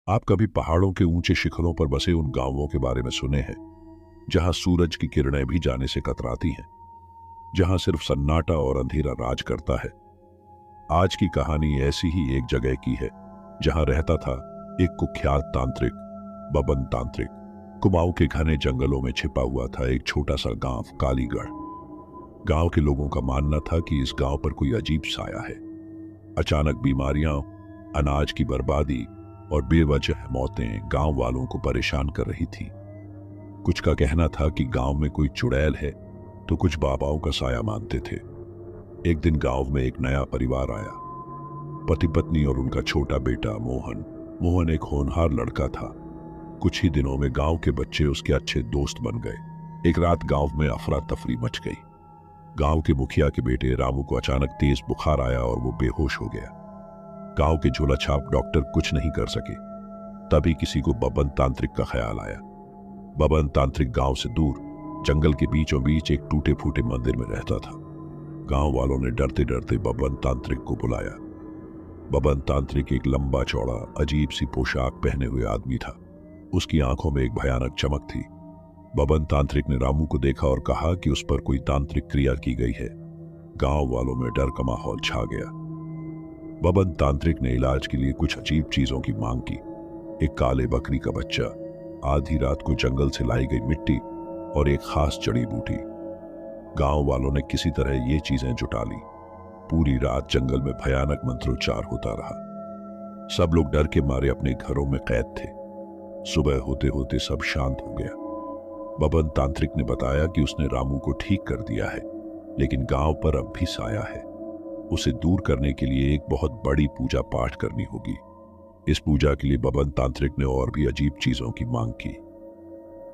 आप कभी पहाड़ों के ऊंचे शिखरों पर बसे उन गांवों के बारे में सुने हैं जहां सूरज की किरणें भी जाने से कतराती हैं, जहां सिर्फ सन्नाटा और अंधेरा राज करता है। आज की कहानी ऐसी ही एक जगह की है जहां रहता था एक कुख्यात तांत्रिक, बबन तांत्रिक। कुमाऊं के घने जंगलों में छिपा हुआ था एक छोटा सा गांव कालीगढ़। गांव के लोगों का मानना था कि इस गांव पर कोई अजीब साया है। अचानक बीमारियां, अनाज की बर्बादी और बेवजह मौतें गांव वालों को परेशान कर रही थी। कुछ का कहना था कि गांव में कोई चुड़ैल है, तो कुछ बाबाओं का साया मानते थे। एक दिन गांव में एक नया परिवार आया। पति पत्नी और उनका छोटा बेटा मोहन। मोहन एक होनहार लड़का था। कुछ ही दिनों में गांव के बच्चे उसके अच्छे दोस्त बन गए। एक रात गांव में अफरा तफरी मच गई। गांव के मुखिया के बेटे रामू को अचानक तेज बुखार आया और वो बेहोश हो गया। गांव के झोला छाप डॉक्टर कुछ नहीं कर सके। तभी किसी को बबन तांत्रिक का ख्याल आया। बबन तांत्रिक गांव से दूर जंगल के बीचों बीच एक टूटे फूटे मंदिर में रहता था। गांव वालों ने डरते डरते बबन तांत्रिक को बुलाया। बबन तांत्रिक एक लंबा चौड़ा अजीब सी पोशाक पहने हुए आदमी था। उसकी आंखों में एक भयानक चमक थी। बबन तांत्रिक ने रामू को देखा और कहा कि उस पर कोई तांत्रिक क्रिया की गई है। गांव वालों में डर का माहौल छा गया। बबन तांत्रिक ने इलाज के लिए कुछ अजीब चीजों की मांग की। एक काले बकरी का बच्चा, आधी रात को जंगल से लाई गई मिट्टी और एक खास जड़ी बूटी। गांव वालों ने किसी तरह ये चीजें जुटा ली। पूरी रात जंगल में भयानक मंत्रोच्चार होता रहा। सब लोग डर के मारे अपने घरों में कैद थे। सुबह होते होते सब शांत हो गया। बबन तांत्रिक ने बताया कि उसने रामू को ठीक कर दिया है, लेकिन गांव पर अब भी साया है। उसे दूर करने के लिए एक बहुत बड़ी पूजा पाठ करनी होगी। इस पूजा के लिए बबन तांत्रिक ने और भी अजीब चीजों की मांग की।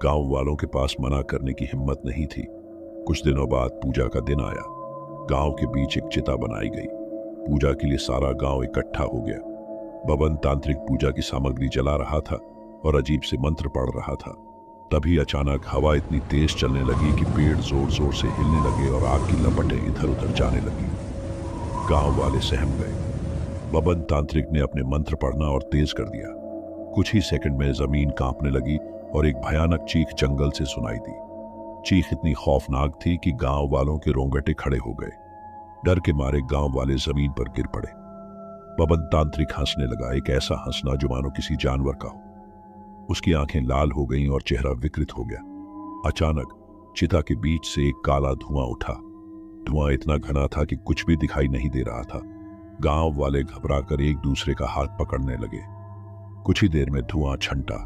गांव वालों के पास मना करने की हिम्मत नहीं थी। कुछ दिनों बाद पूजा का दिन आया। गांव के बीच एक चिता बनाई गई। पूजा के लिए सारा गांव इकट्ठा हो गया। बबन तांत्रिक पूजा की सामग्री जला रहा था और अजीब से मंत्र पढ़ रहा था। तभी अचानक हवा इतनी तेज चलने लगी कि पेड़ जोर जोर से हिलने लगे और आग की लपटें इधर उधर जाने लगी। गांव वाले सहम गए। बबन तांत्रिक ने अपने मंत्र पढ़ना और तेज कर दिया। कुछ ही सेकंड में जमीन कांपने लगी और एक भयानक चीख जंगल से सुनाई दी। चीख इतनी खौफनाक थी कि गांव वालों के रोंगटे खड़े हो गए। डर के मारे गांव वाले जमीन पर गिर पड़े। बबन तांत्रिक हंसने लगा, एक ऐसा हंसना जो मानो किसी जानवर का हो। उसकी आंखें लाल हो गईं और चेहरा विकृत हो गया। अचानक चिता के बीच से एक काला धुआं उठा। धुआं इतना घना था कि कुछ भी दिखाई नहीं दे रहा था। गांव वाले घबराकर एक दूसरे का हाथ पकड़ने लगे। कुछ ही देर में धुआं छंटा।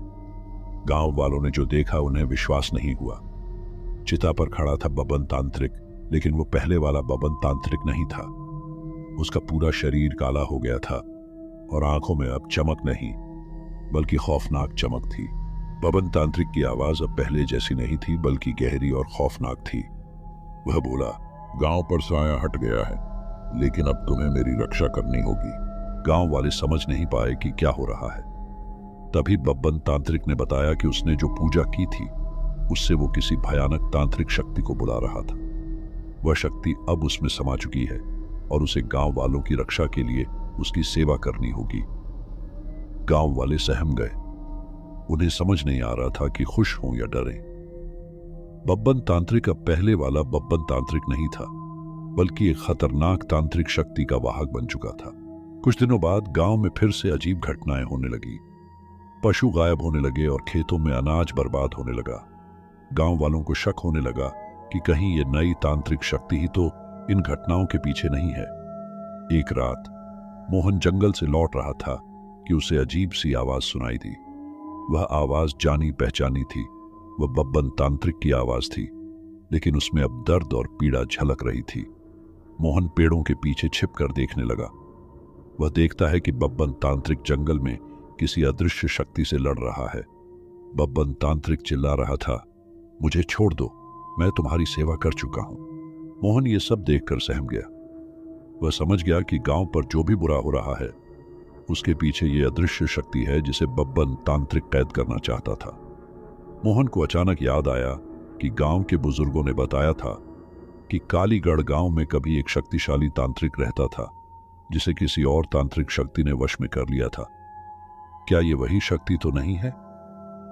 गांव वालों ने जो देखा उन्हें विश्वास नहीं हुआ। चिता पर खड़ा था बबन तांत्रिक, लेकिन वो पहले वाला बबन तांत्रिक नहीं था। उसका पूरा शरीर काला हो गया था और आंखों में अब चमक नहीं, बल्कि खौफनाक चमक थी। बबन तांत्रिक की आवाज अब पहले जैसी नहीं थी, बल्कि गहरी और खौफनाक थी। वह बोला, गांव पर साया हट गया है, लेकिन अब तुम्हें मेरी रक्षा करनी होगी। गांव वाले समझ नहीं पाए कि क्या हो रहा है। तभी बब्बन तांत्रिक ने बताया कि उसने जो पूजा की थी उससे वो किसी भयानक तांत्रिक शक्ति को बुला रहा था। वह शक्ति अब उसमें समा चुकी है और उसे गांव वालों की रक्षा के लिए उसकी सेवा करनी होगी। गांव वाले सहम गए। उन्हें समझ नहीं आ रहा था कि खुश हों या डरें। बब्बन तांत्रिक अब पहले वाला बब्बन तांत्रिक नहीं था, बल्कि एक खतरनाक तांत्रिक शक्ति का वाहक बन चुका था। कुछ दिनों बाद गांव में फिर से अजीब घटनाएं होने लगी। पशु गायब होने लगे और खेतों में अनाज बर्बाद होने लगा। गांव वालों को शक होने लगा कि कहीं ये नई तांत्रिक शक्ति ही तो इन घटनाओं के पीछे नहीं है। एक रात मोहन जंगल से लौट रहा था कि उसे अजीब सी आवाज सुनाई दी। वह आवाज जानी पहचानी थी। वह बब्बन तांत्रिक की आवाज थी, लेकिन उसमें अब दर्द और पीड़ा झलक रही थी। मोहन पेड़ों के पीछे छिपकर देखने लगा। वह देखता है कि बब्बन तांत्रिक जंगल में किसी अदृश्य शक्ति से लड़ रहा है। बब्बन तांत्रिक चिल्ला रहा था, मुझे छोड़ दो, मैं तुम्हारी सेवा कर चुका हूं। मोहन ये सब देखकर सहम गया। वह समझ गया कि गांव पर जो भी बुरा हो रहा है उसके पीछे ये अदृश्य शक्ति है जिसे बब्बन तांत्रिक कैद करना चाहता था। मोहन को अचानक याद आया कि गांव के बुजुर्गों ने बताया था कि कालीगढ़ गांव में कभी एक शक्तिशाली तांत्रिक रहता था जिसे किसी और तांत्रिक शक्ति ने वश में कर लिया था। क्या ये वही शक्ति तो नहीं है?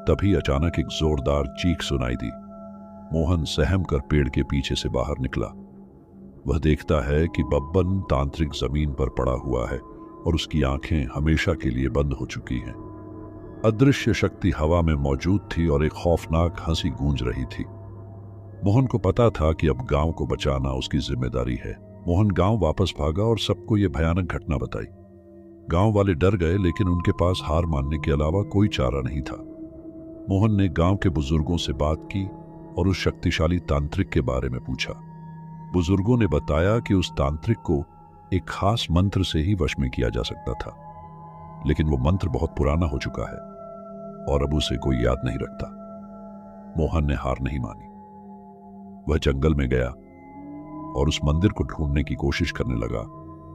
तभी अचानक एक जोरदार चीख सुनाई दी। मोहन सहम कर पेड़ के पीछे से बाहर निकला। वह देखता है कि बब्बन तांत्रिक जमीन पर पड़ा हुआ है और उसकी आंखें हमेशा के लिए बंद हो चुकी हैं। अदृश्य शक्ति हवा में मौजूद थी और एक खौफनाक हंसी गूंज रही थी। मोहन को पता था कि अब गांव को बचाना उसकी जिम्मेदारी है। मोहन गांव वापस भागा और सबको यह भयानक घटना बताई। गांव वाले डर गए, लेकिन उनके पास हार मानने के अलावा कोई चारा नहीं था। मोहन ने गांव के बुजुर्गों से बात की और उस शक्तिशाली तांत्रिक के बारे में पूछा। बुजुर्गों ने बताया कि उस तांत्रिक को एक खास मंत्र से ही वश में किया जा सकता था, लेकिन वो मंत्र बहुत पुराना हो चुका है और अब उसे कोई याद नहीं रखता। मोहन ने हार नहीं मानी। वह जंगल में गया और उस मंदिर को ढूंढने की कोशिश करने लगा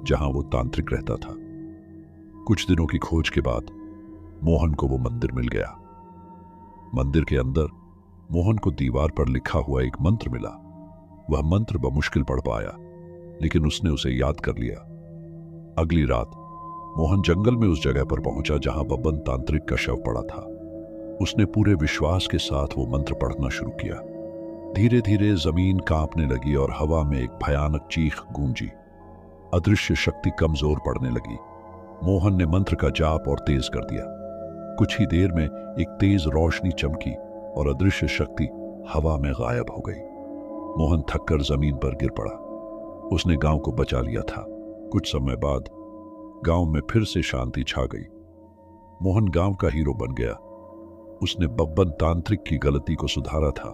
जहां वो तांत्रिक रहता था। कुछ दिनों की खोज के बाद मोहन को वो मंदिर मिल गया। मंदिर के अंदर मोहन को दीवार पर लिखा हुआ एक मंत्र मिला। वह मंत्र बमुश्किल पढ़ पाया, लेकिन उसने उसे याद कर लिया। अगली रात मोहन जंगल में उस जगह पर पहुंचा जहां बब्बन तांत्रिक का शव पड़ा था। उसने पूरे विश्वास के साथ वो मंत्र पढ़ना शुरू किया। धीरे धीरे जमीन कांपने लगी और हवा में एक भयानक चीख गूंजी। अदृश्य शक्ति कमजोर पड़ने लगी। मोहन ने मंत्र का जाप और तेज कर दिया। कुछ ही देर में एक तेज रोशनी चमकी और अदृश्य शक्ति हवा में गायब हो गई। मोहन थककर जमीन पर गिर पड़ा। उसने गांव को बचा लिया था। कुछ समय बाद गांव में फिर से शांति छा गई। मोहन गांव का हीरो बन गया। उसने बब्बन तांत्रिक की गलती को सुधारा था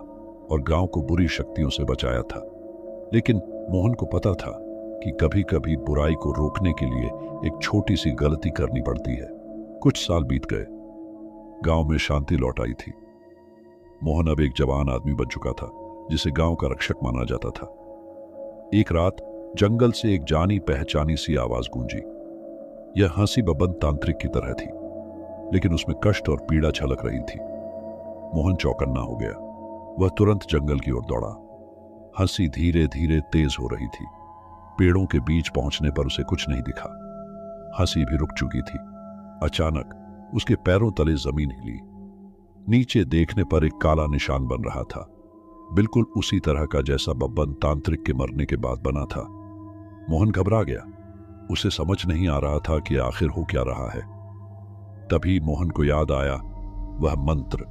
और गांव को बुरी शक्तियों से बचाया था। लेकिन मोहन को पता था कि कभी कभी बुराई को रोकने के लिए एक छोटी सी गलती करनी पड़ती है। कुछ साल बीत गए। गांव में शांति लौट आई थी। मोहन अब एक जवान आदमी बन चुका था, जिसे गांव का रक्षक माना जाता था। एक रात जंगल से एक जानी पहचानी सी आवाज गूंजी। यह हंसी बब्बन तांत्रिक की तरह थी, लेकिन उसमें कष्ट और पीड़ा झलक रही थी। मोहन चौकन्ना हो गया। वह तुरंत जंगल की ओर दौड़ा। हंसी धीरे धीरे तेज हो रही थी। पेड़ों के बीच पहुंचने पर उसे कुछ नहीं दिखा। हंसी भी रुक चुकी थी। अचानक उसके पैरों तले जमीन हिली। नीचे देखने पर एक काला निशान बन रहा था, बिल्कुल उसी तरह का जैसा बब्बन तांत्रिक के मरने के बाद बना था। मोहन घबरा गया। उसे समझ नहीं आ रहा था कि आखिर हो क्या रहा है। तभी मोहन को याद आया वह मंत्र।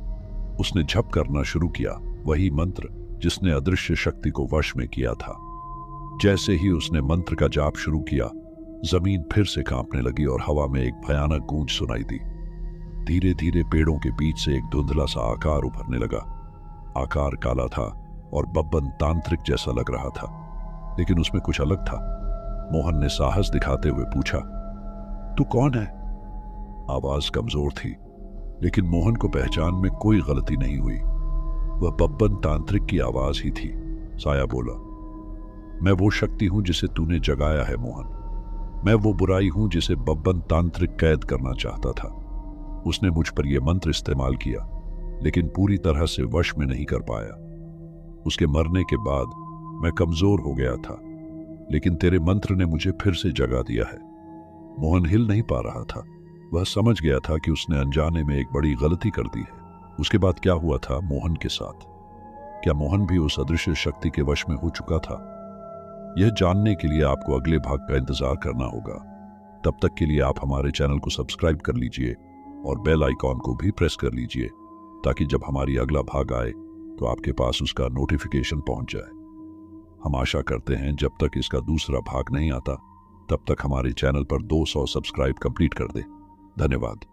उसने झप करना शुरू किया, वही मंत्र जिसने अदृश्य शक्ति को वश में किया था। जैसे ही उसने मंत्र का जाप शुरू किया, जमीन फिर से कांपने लगी और हवा में एक भयानक गूंज सुनाई दी। धीरे धीरे पेड़ों के बीच से एक धुंधला सा आकार उभरने लगा। आकार काला था और बब्बन तांत्रिक जैसा लग रहा था, लेकिन उसमें कुछ अलग था। मोहन ने साहस दिखाते हुए पूछा, तू कौन है? आवाज कमजोर थी, लेकिन मोहन को पहचान में कोई गलती नहीं हुई। वह बब्बन तांत्रिक की आवाज ही थी। साया बोला, मैं वो शक्ति हूं जिसे तूने जगाया है मोहन। मैं वो बुराई हूं जिसे बब्बन तांत्रिक कैद करना चाहता था। उसने मुझ पर यह मंत्र इस्तेमाल किया, लेकिन पूरी तरह से वश में नहीं कर पाया। उसके मरने के बाद मैं कमजोर हो गया था, लेकिन तेरे मंत्र ने मुझे फिर से जगा दिया है। मोहन हिल नहीं पा रहा था। वह समझ गया था कि उसने अनजाने में एक बड़ी गलती कर दी है। उसके बाद क्या हुआ था मोहन के साथ? क्या मोहन भी उस अदृश्य शक्ति के वश में हो चुका था? यह जानने के लिए आपको अगले भाग का इंतजार करना होगा। तब तक के लिए आप हमारे चैनल को सब्सक्राइब कर लीजिए और बेल आइकॉन को भी प्रेस कर लीजिए, ताकि जब हमारी अगला भाग आए तो आपके पास उसका नोटिफिकेशन पहुंच जाए। हम आशा करते हैं जब तक इसका दूसरा भाग नहीं आता, तब तक हमारे चैनल पर 200 सब्सक्राइब कंप्लीट कर दे। धन्यवाद।